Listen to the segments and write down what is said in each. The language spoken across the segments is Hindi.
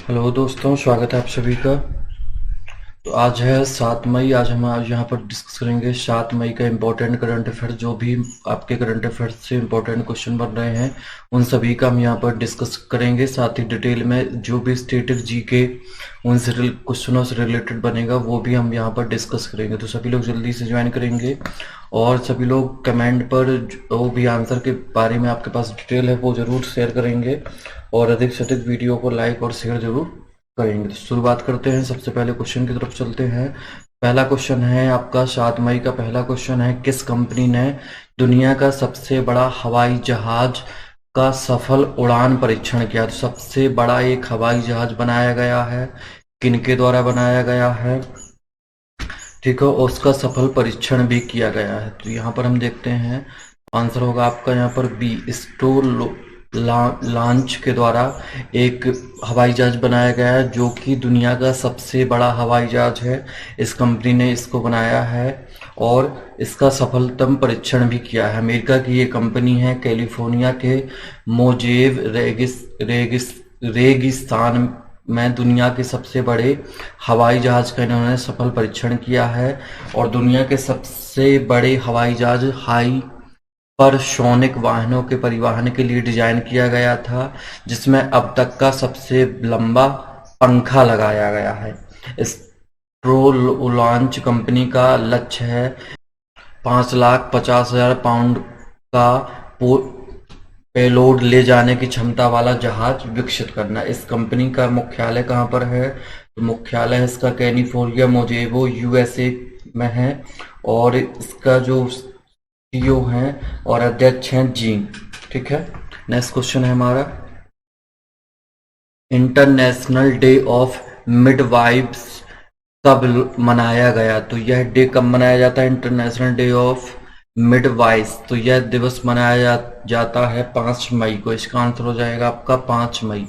हेलो दोस्तों, स्वागत है आप सभी का। तो आज है 7 मई। आज हम यहाँ पर डिस्कस करेंगे 7 मई का इम्पोर्टेंट करंट अफेयर। जो भी आपके करंट अफेयर से इम्पोर्टेंट क्वेश्चन बन रहे हैं उन सभी का हम यहाँ पर डिस्कस करेंगे। साथ ही डिटेल में जो भी स्टेटिक जीके उनसे क्वेश्चनों से रिलेटेड बनेगा वो भी हम यहाँ पर डिस्कस करेंगे। तो सभी लोग जल्दी से ज्वाइन करेंगे और सभी लोग कमेंट पर जो भी आंसर के बारे में आपके पास डिटेल है वो ज़रूर शेयर करेंगे और अधिक से अधिक वीडियो को लाइक और शेयर जरूर करेंगे। तो शुरुआत करते हैं, सबसे पहले क्वेश्चन की तरफ चलते हैं। पहला क्वेश्चन है आपका 7 मई का पहला क्वेश्चन है, किस कंपनी ने दुनिया का सबसे बड़ा हवाई जहाज का सफल उड़ान परीक्षण किया? तो सबसे बड़ा एक हवाई जहाज बनाया गया है, किनके द्वारा बनाया गया है? ठीक है, और उसका सफल परीक्षण भी किया गया है। तो यहाँ पर हम देखते हैं आंसर होगा आपका यहाँ पर बी, स्टोर लॉन्च के द्वारा एक हवाई जहाज बनाया गया है जो कि दुनिया का सबसे बड़ा हवाई जहाज है। इस कंपनी ने इसको बनाया है और इसका सफलतम परीक्षण भी किया है। अमेरिका की ये कंपनी है, कैलिफोर्निया के मोजेव रेगिस्तान में दुनिया के सबसे बड़े हवाई जहाज का इन्होंने सफल परीक्षण किया है। और दुनिया के सबसे बड़े हवाई जहाज हाइपरसोनिक वाहनों के परिवहन के लिए डिजाइन किया गया था, जिसमें अब तक का सबसे लंबा पंखा लगाया गया है। इस लॉन्च कंपनी का लक्ष्य है 5,50,000 पाउंड का पेलोड ले जाने की क्षमता वाला जहाज विकसित करना। इस कंपनी का मुख्यालय कहाँ पर है? तो मुख्यालय इसका कैलिफोर्निया मोजेवो यूएसए में है और इसका जो सीईओ हैं और अध्यक्ष हैं जीन। ठीक है, नेक्स्ट क्वेश्चन है हमारा, इंटरनेशनल डे ऑफ मिडवाइफ्स कब मनाया गया? तो यह डे कब मनाया जाता है? इंटरनेशनल डे ऑफ मिडवाइस, तो यह दिवस मनाया जाता है 5 मई को। इसका आंसर हो जाएगा आपका 5 मई।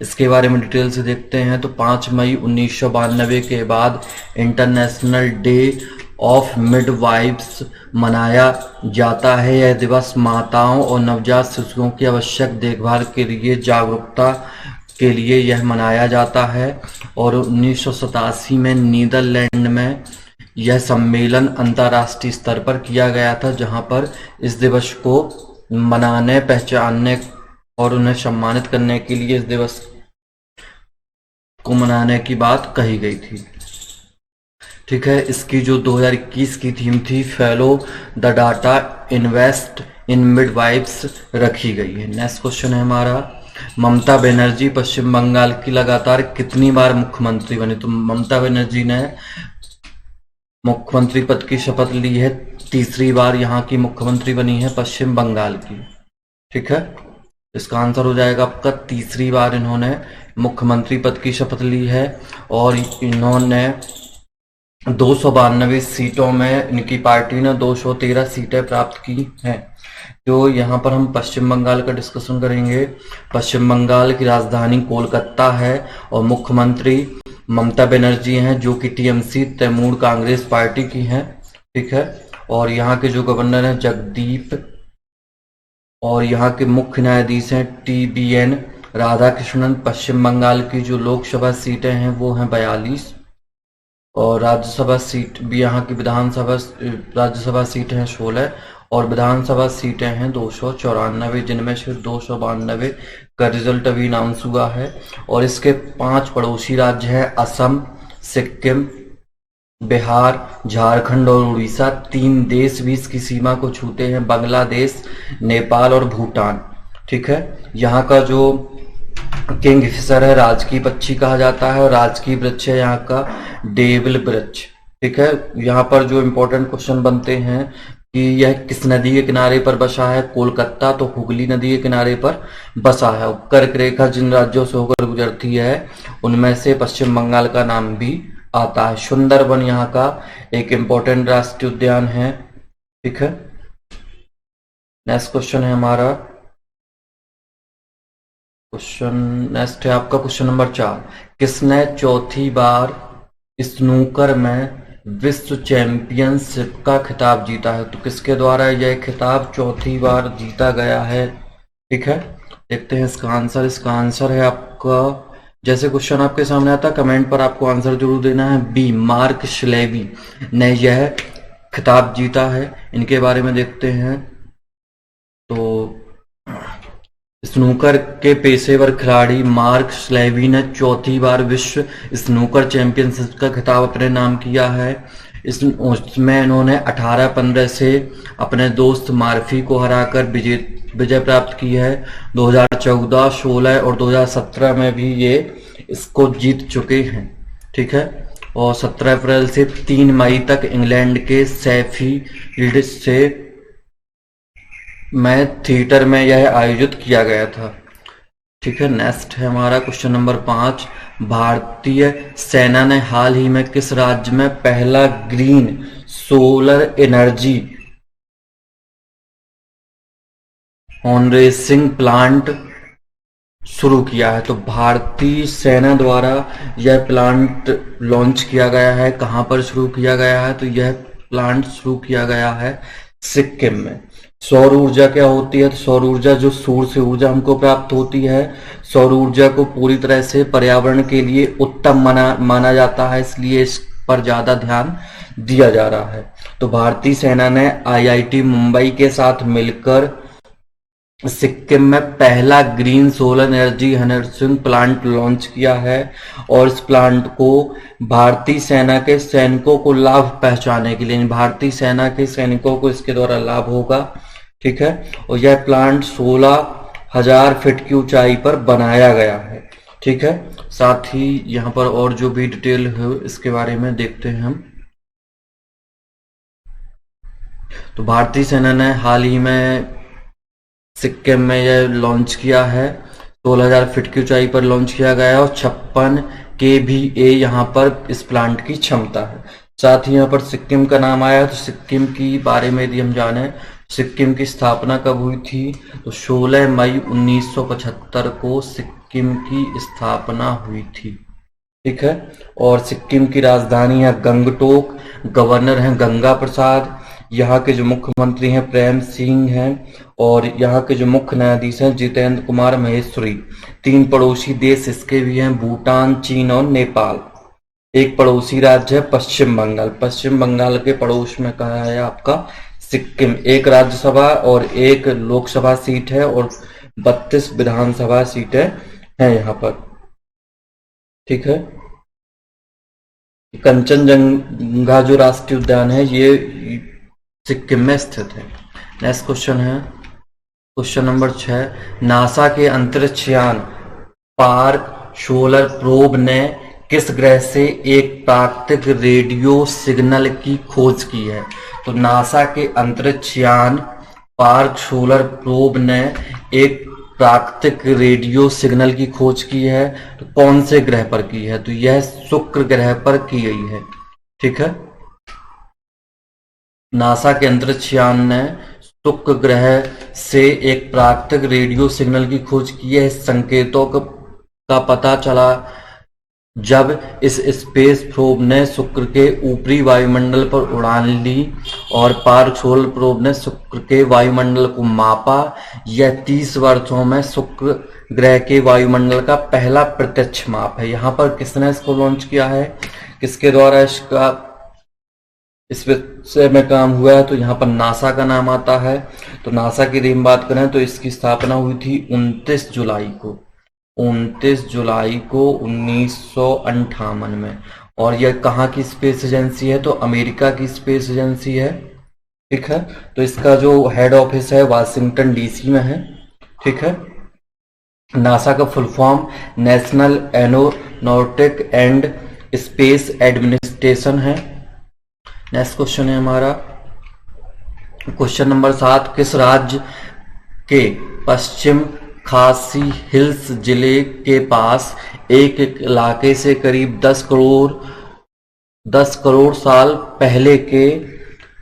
इसके बारे में डिटेल से देखते हैं। तो 5 मई 1992 के बाद इंटरनेशनल डे ऑफ मिडवाइफ्स मनाया जाता है। यह दिवस माताओं और नवजात शिशुओं की आवश्यक देखभाल के लिए जागरूकता के लिए यह मनाया जाता है। और 1987 में नीदरलैंड में यह सम्मेलन अंतर्राष्ट्रीय स्तर पर किया गया था, जहां पर इस दिवस को मनाने, पहचानने और उन्हें सम्मानित करने के लिए इस दिवस को मनाने की बात कही गई थी। ठीक है, इसकी जो 2021 की थीम थी, follow the data, invest in midwives, रखी गई है। नेक्स्ट क्वेश्चन है हमारा, ममता बनर्जी पश्चिम बंगाल की लगातार कितनी बार मुख्यमंत्री बनी? तो ममता बनर्जी ने मुख्यमंत्री पद की शपथ ली है, तीसरी बार यहाँ की मुख्यमंत्री बनी है पश्चिम बंगाल की। ठीक है, इसका आंसर हो जाएगा आपका तीसरी बार इन्होंने मुख्यमंत्री पद की शपथ ली है और इन्होंने 292 सीटों में, इनकी पार्टी ने 213 सीटें प्राप्त की हैं। जो यहाँ पर हम पश्चिम बंगाल का डिस्कशन करेंगे। पश्चिम बंगाल की राजधानी कोलकाता है और मुख्यमंत्री ममता बनर्जी हैं जो कि टीएमसी तृणमूल कांग्रेस पार्टी की हैं। ठीक है, और यहाँ के जो गवर्नर हैं जगदीप, और यहाँ के मुख्य न्यायाधीश हैं टीबीएन राधाकृष्णन। पश्चिम बंगाल की जो लोकसभा सीटें हैं वो हैं 42 और राज्यसभा सीट भी यहाँ की राज्यसभा सीटें हैं 16 और विधानसभा सीटें हैं 294, जिनमें से 292 का रिजल्ट अभी अनाउंस हुआ है। और इसके 5 पड़ोसी राज्य हैं असम, सिक्किम, बिहार, झारखंड और उड़ीसा। 3 देश भी इसकी सीमा को छूते हैं, बांग्लादेश, नेपाल और भूटान। ठीक है, यहाँ का जो किंग फिशर है राजकीय पक्षी कहा जाता है और राजकीय वृक्ष है यहाँ का डेविल वृक्ष। ठीक है, यहाँ पर जो इम्पोर्टेंट क्वेश्चन बनते हैं कि यह किस नदी के किनारे पर बसा है? कोलकाता तो हुगली नदी के किनारे पर बसा है। कर्क रेखा जिन राज्यों से होकर गुजरती है उनमें से पश्चिम बंगाल का नाम भी आता है। सुंदरबन यहाँ का एक इम्पोर्टेंट राष्ट्रीय उद्यान है। ठीक है, नेक्स्ट क्वेश्चन है हमारा, नेक्स्ट है आपका क्वेश्चन नंबर 4, किसने चौथी बार स्नूकर में विश्व चैंपियनशिप का खिताब जीता है? तो किसके द्वारा यह खिताब चौथी बार जीता गया है? ठीक है, देखते हैं इसका आंसर। इसका आंसर है आपका जैसे क्वेश्चन आपके सामने आता कमेंट पर आपको आंसर जरूर देना है। बी, मार्क श्लेवी ने यह खिताब जीता है। इनके बारे में देखते हैं तो स्नूकर के पेशेवर खिलाड़ी मार्क श्लेवी ने चौथी बार विश्व स्नूकर चैंपियनशिप का खिताब अपने नाम किया है। उसमें इन्होंने 18-15 से अपने दोस्त मार्फी को हराकर विजय प्राप्त की है। 2014, 16 और 2017 में भी ये इसको जीत चुके हैं। ठीक है, और 17 अप्रैल से 3 मई तक इंग्लैंड के शेफील्ड से थिएटर में यह आयोजित किया गया था। ठीक है, नेक्स्ट है हमारा क्वेश्चन नंबर 5। भारतीय सेना ने हाल ही में किस राज्य में पहला green solar energy harvesting plant शुरू किया है? तो भारतीय सेना द्वारा यह प्लांट लॉन्च किया गया है। कहां पर शुरू किया गया है? तो यह प्लांट शुरू किया गया है सिक्किम में। सौर ऊर्जा क्या होती है? तो सौर ऊर्जा जो सूर्य से ऊर्जा हमको प्राप्त होती है, सौर ऊर्जा को पूरी तरह से पर्यावरण के लिए उत्तम माना जाता है, इसलिए इस पर ज्यादा ध्यान दिया जा रहा है। तो भारतीय सेना ने IIT मुंबई के साथ मिलकर सिक्किम में पहला green solar energy harvesting plant launch किया है, और इस प्लांट को भारतीय सेना के सैनिकों को लाभ पहुंचाने के लिए, भारतीय सेना के सैनिकों को इसके द्वारा लाभ होगा। ठीक है, और यह प्लांट 16,000 फीट की ऊंचाई पर बनाया गया है। ठीक है, साथ ही यहाँ पर और जो भी डिटेल है इसके बारे में देखते हैं हम। तो भारतीय सेना ने हाल ही में सिक्किम में यह लॉन्च किया है। 16,000 फीट की ऊंचाई पर लॉन्च किया गया है और 56 kVA यहाँ पर इस प्लांट की क्षमता है। साथ ही यहाँ पर सिक्किम का नाम आया, तो सिक्किम की बारे में यदि हम जाने, सिक्किम की स्थापना कब हुई थी? तो 16 मई 1975 को सिक्किम की स्थापना हुई थी। ठीक है, और सिक्किम की राजधानी है गंगटोक। गवर्नर हैं गंगा प्रसाद। यहाँ के जो मुख्यमंत्री हैं प्रेम सिंह हैं, और यहाँ के जो मुख्य न्यायाधीश हैं जितेंद्र कुमार महेश्वरी। 3 पड़ोसी देश इसके भी हैं, भूटान, चीन और नेपाल। एक पड़ोसी राज्य है पश्चिम बंगाल। पश्चिम बंगाल के पड़ोस में कहा है आपका सिक्किम। एक राज्यसभा और एक लोकसभा सीट है, और 32 विधानसभा सीटें हैं यहाँ पर। ठीक है, कंचनजंगा जो राष्ट्रीय उद्यान है ये सिक्किम में स्थित है। नेक्स्ट क्वेश्चन है क्वेश्चन नंबर 6। नासा के अंतरिक्ष यान पार्क सोलर प्रोब ने किस ग्रह से एक प्राकृतिक रेडियो सिग्नल की खोज की है? तो नासा के अंतरिक्ष यान पार्क सोलर प्रोब ने एक प्राकृतिक रेडियो सिग्नल की खोज की है। तो कौन से ग्रह पर की है? तो यह शुक्र ग्रह पर की गई है। ठीक है, नासा के अंतरिक्ष यान ने शुक्र ग्रह से एक प्राकृतिक रेडियो सिग्नल की खोज की है। संकेतों का पता चला जब इस स्पेस प्रोब ने शुक्र के ऊपरी वायुमंडल पर उड़ान ली, और पार्क सोलर प्रोब ने शुक्र के वायुमंडल को मापा। यह 30 वर्षों में शुक्र ग्रह के वायुमंडल का पहला प्रत्यक्ष माप है। यहाँ पर किसने इसको लॉन्च किया है, किसके द्वारा इस विषय में काम हुआ है? तो यहाँ पर नासा का नाम आता है। तो नासा की यदि हम बात करें तो इसकी स्थापना हुई थी 29 जुलाई को 1958 में। और यह कहाँ की स्पेस एजेंसी है? तो अमेरिका की स्पेस एजेंसी है। ठीक है, तो इसका जो हेड ऑफिस है वाशिंगटन DC में है। ठीक है, नासा का full form national aeronautic and space administration है। नेक्स्ट क्वेश्चन है हमारा क्वेश्चन नंबर 7। किस राज्य के पश्चिम खासी हिल्स जिले के पास एक इलाके से करीब 10 करोड़ साल पहले के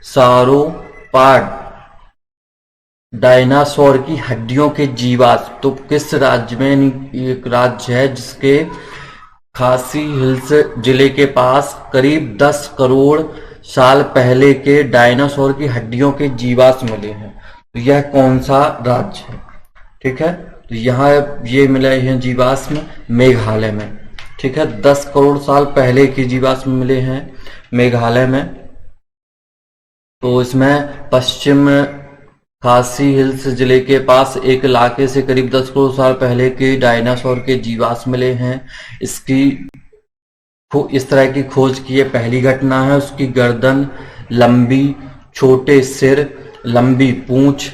sauropod डायनासोर की हड्डियों के जीवाश्म? तो किस राज्य में? एक राज्य है जिसके खासी हिल्स जिले के पास करीब 10 करोड़ साल पहले के डायनासोर की हड्डियों के जीवाश्म मिले हैं। तो यह कौन सा राज्य है? ठीक है, तो यहाँ ये मिले हैं जीवाश्म मेघालय में। ठीक है, 10 करोड़ साल पहले के जीवाश्म मिले हैं मेघालय में। तो इसमें पश्चिम खासी हिल्स जिले के पास एक इलाके से करीब 10 करोड़ साल पहले के डायनासोर के जीवाश्म मिले हैं। इस तरह की खोज की ये पहली घटना है। उसकी गर्दन लंबी, छोटे सिर, लंबी पूंछ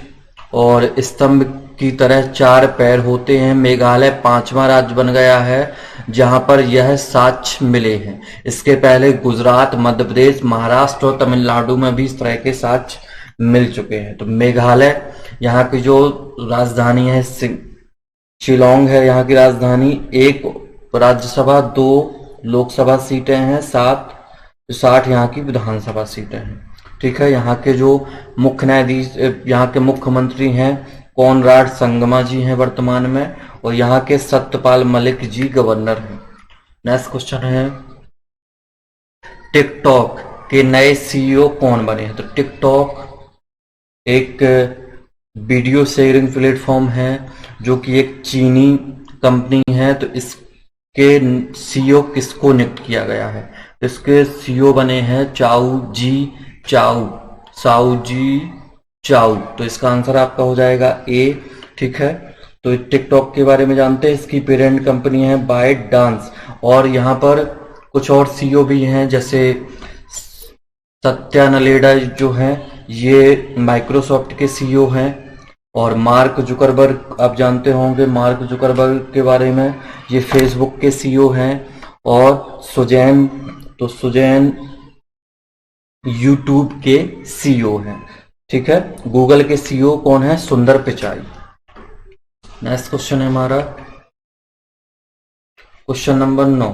और स्तंभ की तरह 4 पैर होते हैं। मेघालय 5वां राज्य बन गया है जहां पर यह साक्ष्य मिले हैं। इसके पहले गुजरात, मध्य प्रदेश, महाराष्ट्र और तमिलनाडु में भी इस तरह के साक्ष्य मिल चुके हैं। तो मेघालय, यहाँ की जो राजधानी है शिलोंग है यहाँ की राजधानी। 1 राज्यसभा, 2 लोकसभा सीटें हैं, 60 यहाँ की विधानसभा सीटें हैं। ठीक है, यहाँ के जो मुख्य न्यायाधीश, यहाँ के मुख्यमंत्री हैं कॉनराड संगमा जी हैं वर्तमान में, और यहाँ के सत्यपाल मलिक जी गवर्नर हैं। नेक्स्ट क्वेश्चन है, टिकटॉक के नए सीईओ कौन बने हैं? तो टिकटॉक एक वीडियो शेयरिंग प्लेटफॉर्म है जो कि एक चीनी कंपनी है। तो इसके सीईओ किसको नियुक्त किया गया है? तो इसके सीईओ बने हैं साऊ जी चाउ। तो इसका आंसर आपका हो जाएगा ए। ठीक है, तो टिकटॉक के बारे में जानते हैं। इसकी पेरेंट कंपनी है बाइट डांस, और यहाँ पर कुछ और सीईओ भी हैं, जैसे सत्या नडेला जो हैं ये माइक्रोसॉफ्ट के सीईओ हैं, और मार्क जुकरबर्ग आप जानते होंगे मार्क जुकरबर्ग के बारे में, ये फेसबुक के सीईओ हैं, और सुजैन यूट्यूब के सीईओ हैं। ठीक है, गूगल के सीईओ कौन है? सुंदर पिचाई। नेक्स्ट क्वेश्चन है हमारा क्वेश्चन नंबर 9।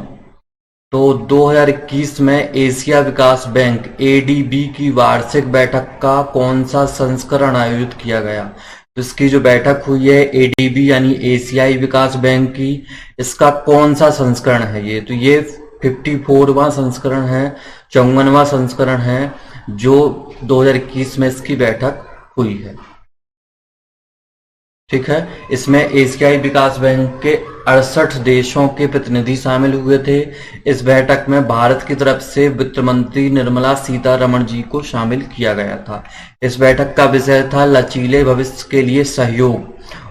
तो 2021 में एशिया विकास बैंक एडीबी की वार्षिक बैठक का कौन सा संस्करण आयोजित किया गया? तो इसकी जो बैठक हुई है एडीबी यानी एशियाई विकास बैंक की, इसका कौन सा संस्करण है ये? तो ये 54वां संस्करण है, 54वां संस्करण है जो 2021 में इसकी बैठक हुई है। ठीक है, इसमें एशियाई विकास बैंक के 68 देशों के प्रतिनिधि शामिल हुए थे। इस बैठक में भारत की तरफ से वित्त मंत्री निर्मला सीतारमण जी को शामिल किया गया था। इस बैठक का विषय था लचीले भविष्य के लिए सहयोग,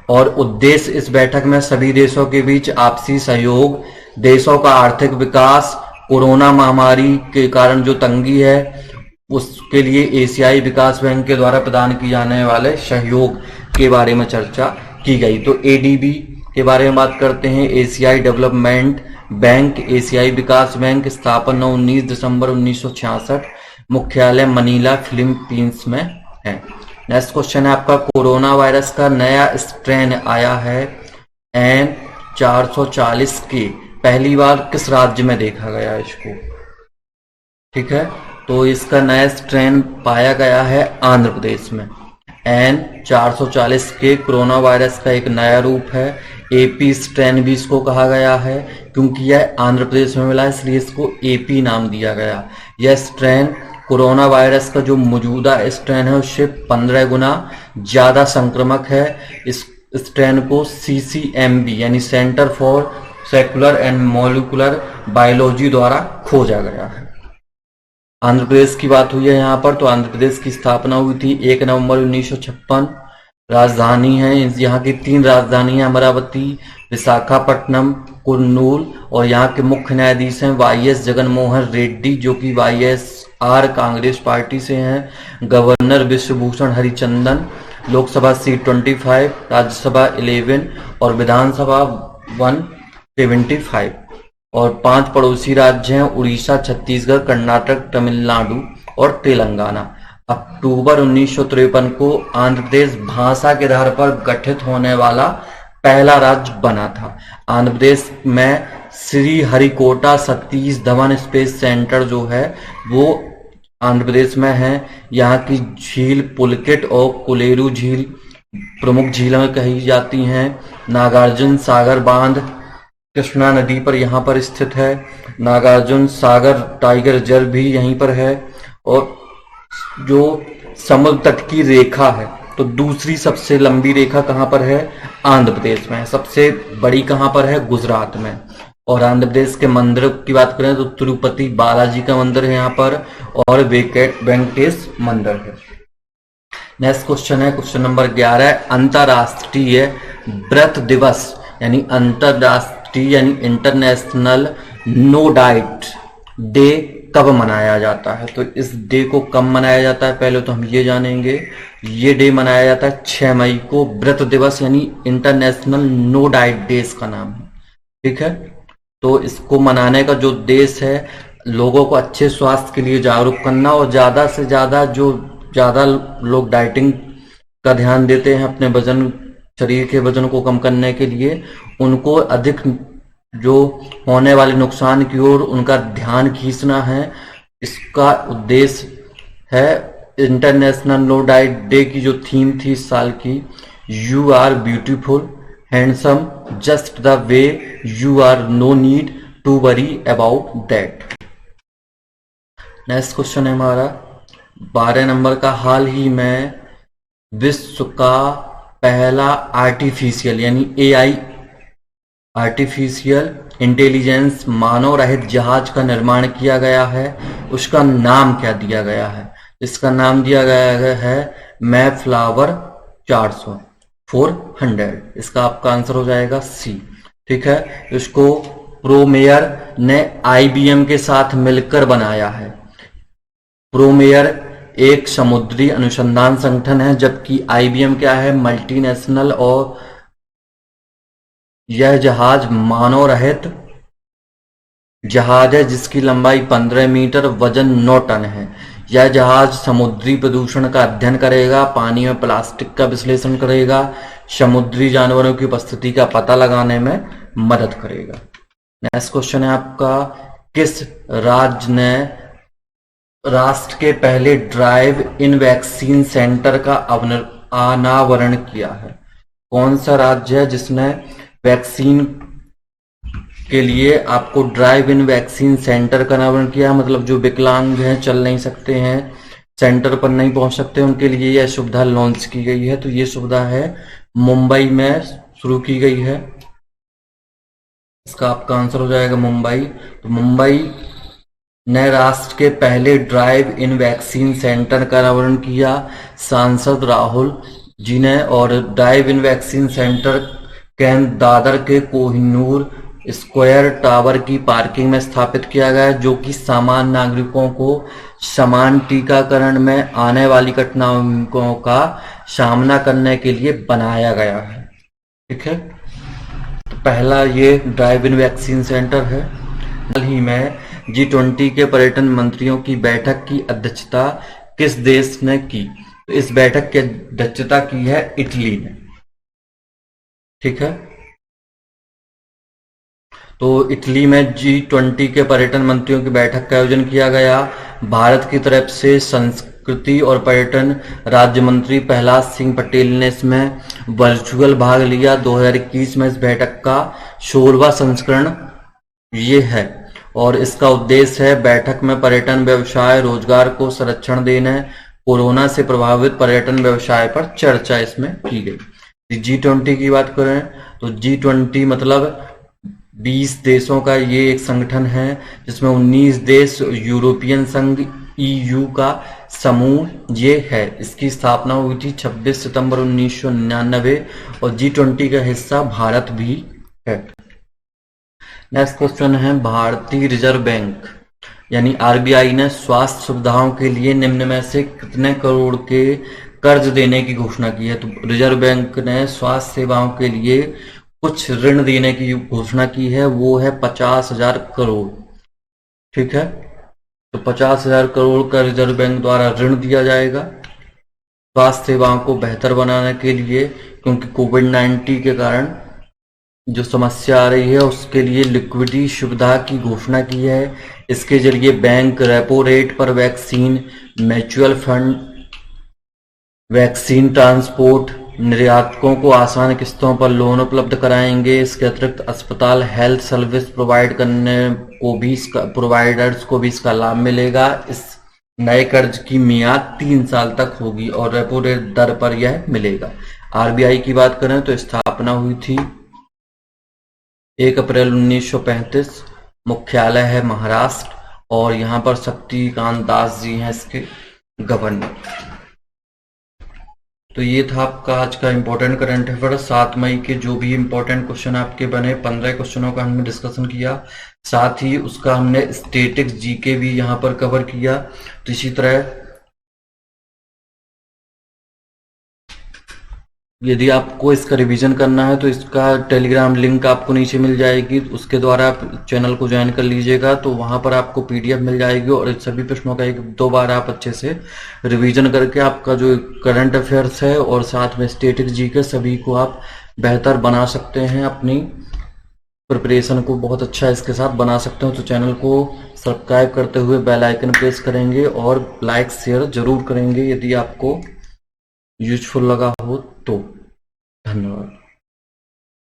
और उद्देश्य इस बैठक में सभी देशों के बीच आपसी सहयोग, देशों का आर्थिक विकास, कोरोना महामारी के कारण जो तंगी है उसके लिए एशियाई विकास बैंक के द्वारा प्रदान किए जाने वाले सहयोग के बारे में चर्चा की गई। तो एडीबी के बारे में बात करते हैं। एशियाई डेवलपमेंट बैंक, एशियाई विकास बैंक, स्थापना 19 दिसंबर 1966, मुख्यालय मनीला फिलीपींस में है। नेक्स्ट क्वेश्चन है आपका, कोरोना वायरस का नया स्ट्रेन आया है N440 के, पहली बार किस राज्य में देखा गया इसको? ठीक है, तो इसका नया स्ट्रेन पाया गया है आंध्र प्रदेश में। N440 के कोरोना वायरस का एक नया रूप है, एपी स्ट्रेन भी इसको कहा गया है, क्योंकि यह आंध्र प्रदेश में मिला इसलिए इसको एपी नाम दिया गया। यह स्ट्रेन कोरोना वायरस का जो मौजूदा स्ट्रेन है उससे 15 गुना ज्यादा संक्रामक है। इस स्ट्रेन को CCMB यानी centre for secular and molecular biology द्वारा खोजा गया है। आंध्र प्रदेश की बात हुई है यहाँ पर, तो आंध्र प्रदेश की स्थापना हुई थी 1 नवंबर 1956। राजधानी है, यहाँ की 3 राजधानी है, अमरावती, विशाखापट्टनम, कुर्नूल, और यहाँ के मुख्य न्यायाधीश हैं YS जगनमोहन रेड्डी जो कि YSR कांग्रेस पार्टी से हैं, गवर्नर विश्वभूषण हरिचंदन, लोकसभा सीट 25, राज्यसभा 11 और विधानसभा 175, और 5 पड़ोसी राज्य हैं उड़ीसा, छत्तीसगढ़, कर्नाटक, तमिलनाडु और तेलंगाना। अक्टूबर 1953 को आंध्र प्रदेश भाषा के आधार पर गठित होने वाला पहला राज्य बना था। आंध्र प्रदेश में श्री हरिकोटा सतीश धवन स्पेस सेंटर जो है वो आंध्र प्रदेश में है। यहाँ की झील पुलकेट और कोलेरू झील प्रमुख झीलें कही जाती हैं। नागार्जुन सागर बांध कृष्णा नदी पर यहाँ पर स्थित है। नागार्जुन सागर टाइगर रिजर्व भी यहीं पर है। और जो समुद्र तट की रेखा है तो दूसरी सबसे लंबी रेखा कहाँ पर है? आंध्र प्रदेश में है। सबसे बड़ी कहाँ पर है? गुजरात में। और आंध्र प्रदेश के मंदिर की बात करें तो तिरुपति बालाजी का मंदिर है यहाँ पर, और वेंकटेश मंदिर है। नेक्स्ट क्वेश्चन है क्वेश्चन नंबर 11, अंतरराष्ट्रीय व्रत दिवस यानी अंतरराष्ट्रीय यानी इंटरनेशनल नो डाइट डे कब मनाया जाता है? तो इस डे को कब मनाया जाता है पहले तो हम ये जानेंगे। ये डे मनाया जाता है 6 मई को। व्रत दिवस यानी इंटरनेशनल नो डाइट डे इसका नाम है, ठीक है। तो इसको मनाने का जो उद्देश्य है, लोगों को अच्छे स्वास्थ्य के लिए जागरूक करना, और ज्यादा से ज्यादा जो ज्यादा लोग डाइटिंग का ध्यान देते हैं अपने वजन, शरीर के वजन को कम करने के लिए, उनको अधिक जो होने वाले नुकसान की ओर उनका ध्यान खींचना है। इसका उद्देश्य है इंटरनेशनल नो डाइट डे की जो थीम थी इस साल की, you are beautiful handsome just the way you are, no need to worry about that. Next question है हमारा 12 नंबर का, हाल ही में विश्व का पहला आर्टिफिशियल यानी एआई आर्टिफिशियल इंटेलिजेंस मानव रहित जहाज का निर्माण किया गया है। उसका नाम क्या दिया गया है? इसका नाम दिया गया है मैफ्लावर 400। इसका आपका आंसर हो जाएगा सी, ठीक है। इसको प्रोमेयर ने आईबीएम के साथ मिलकर बनाया है। प्रोमेयर एक समुद्री अनुसंधान संगठन है, जबकि आईबीएम क्या है? मल्टीनेशनल, और यह जहाज मानव रहित जहाज है जिसकी लंबाई 15 मीटर, वजन 9 टन है। यह जहाज समुद्री प्रदूषण का अध्ययन करेगा, पानी में प्लास्टिक का विश्लेषण करेगा, समुद्री जानवरों की उपस्थिति का पता लगाने में मदद करेगा। नेक्स्ट क्वेश्चन है आपका, किस राज्य ने राष्ट्र के पहले ड्राइव इन वैक्सीन सेंटर का अनावरण किया है? कौन सा राज्य है जिसने वैक्सीन के लिए आपको ड्राइव इन वैक्सीन सेंटर का अनावरण किया? मतलब जो विकलांग हैं, चल नहीं सकते हैं, सेंटर पर नहीं पहुंच सकते, उनके लिए यह सुविधा लॉन्च की गई है। तो ये सुविधा है मुंबई में शुरू की गई है। इसका आपका आंसर हो जाएगा मुंबई। तो मुंबई ने राष्ट्र के पहले ड्राइव इन वैक्सीन सेंटर का अनावरण किया सांसद राहुल जी ने, और ड्राइव इन वैक्सीन सेंटर केंद्र दादर के कोहिनूर स्क्वायर टावर की पार्किंग में स्थापित किया गया है, जो कि सामान्य नागरिकों को समान टीकाकरण में आने वाली कठिनाइयों का सामना करने के लिए बनाया गया है, ठीक है। तो पहला ये ड्राइव इन वैक्सीन सेंटर है। हाल ही में G20 के पर्यटन मंत्रियों की बैठक की अध्यक्षता किस देश ने की? तो इस बैठक की अध्यक्षता की है इटली ने, ठीक है। तो इटली में G20 के पर्यटन मंत्रियों की बैठक का आयोजन किया गया। भारत की तरफ से संस्कृति और पर्यटन राज्य मंत्री प्रहलाद सिंह पटेल ने इसमें वर्चुअल भाग लिया। 2021 में इस बैठक का 16वां संस्करण ये है, और इसका उद्देश्य है बैठक में पर्यटन व्यवसाय रोजगार को संरक्षण देने, कोरोना से प्रभावित पर्यटन व्यवसाय पर चर्चा इसमें की गई। G20 की बात करें तो G20 मतलब 20 देशों का ये एक संगठन है, जिसमें 19 देश यूरोपियन संघ EU का समूह ये है। इसकी स्थापना हुई थी 26 सितंबर 1999, और G20 का हिस्सा भारत भी है। नेक्स्ट क्वेश्चन है, भारतीय रिजर्व बैंक यानी RBI ने स्वास्थ्य सुविधाओं के लिए निम्न में से कितने करोड़ के कर्ज देने की घोषणा की है? तो रिजर्व बैंक ने स्वास्थ्य सेवाओं के लिए कुछ ऋण देने की घोषणा की है, वो है 50,000 करोड़, ठीक है। तो 50,000 करोड़ का रिजर्व बैंक द्वारा ऋण दिया जाएगा स्वास्थ्य सेवाओं को बेहतर बनाने के लिए, क्योंकि कोविड-19 के कारण जो समस्या आ रही है उसके लिए लिक्विडिटी सुविधा की घोषणा की है। इसके जरिए बैंक रेपो रेट पर vaccine, mutual fund, vaccine transport, निर्यातकों को आसान किस्तों पर लोन उपलब्ध कराएंगे। इसके अतिरिक्त अस्पताल हेल्थ सर्विस प्रोवाइड करने को भी प्रोवाइडर्स को भी इसका लाभ मिलेगा। इस नए कर्ज की मियाद 3 साल तक होगी और रेपो रेट दर पर यह मिलेगा। RBI की बात करें तो स्थापना स्थापना हुई थी 1 अप्रैल 1935। मुख्यालय है महाराष्ट्र और यहाँ पर शक्तिकांत दास जी हैं इसके गवर्नर। तो ये था आपका आज का इम्पोर्टेंट करंट अफेयर। 7 मई के जो भी इम्पोर्टेंट क्वेश्चन आपके बने, 15 क्वेश्चनों का हमने डिस्कशन किया, साथ ही उसका हमने स्टैटिक्स जीके भी यहाँ पर कवर किया। तो इसी तरह यदि आपको इसका रिवीजन करना है तो इसका टेलीग्राम लिंक आपको नीचे मिल जाएगी, उसके द्वारा आप चैनल को ज्वाइन कर लीजिएगा। तो वहां पर आपको पीडीएफ मिल जाएगी और सभी प्रश्नों का 1-2 बार आप अच्छे से रिवीजन करके आपका जो करंट अफेयर्स है और साथ में स्टैटिक्स जीके सभी को आप बेहतर बना सकते हैं, अपनी प्रिपरेशन को बहुत अच्छा इसके साथ बना सकते हो। तो चैनल को सब्सक्राइब करते हुए बेल आइकन प्रेस करेंगे और लाइक शेयर जरूर करेंगे यदि आपको यूजफुल लगा हो तो। धन्यवाद।